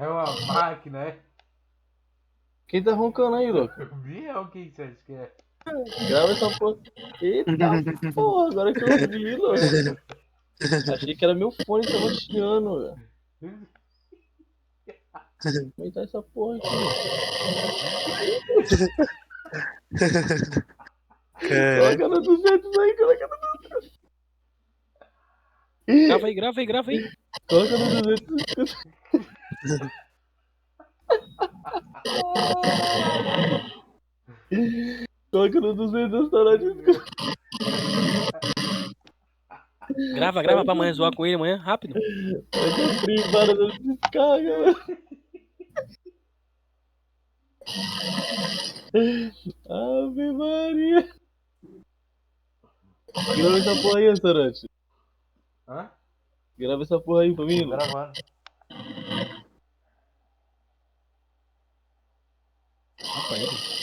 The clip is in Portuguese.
É uma máquina, é? Quem tá roncando aí, louco? Biel, quem você acha que é? Grava essa porra. Eita porra, agora que eu vi, louco. Achei que era meu fone que tava chiando, velho. Como é que tá essa porra aqui? Caralho. Coloca no 200 aí, coloca no 200. Grava aí, grava aí, grava aí. Coloca no 200. Coloca no 200, tá lá de... Grava, grava pra amanhã zoar com ele amanhã, rápido. Coloca privada da descarga, mano. Ave Maria. Grava essa porra aí, Sarante. Hã? Grava essa porra aí pra mim, Tô louco. gravando. Rapaz.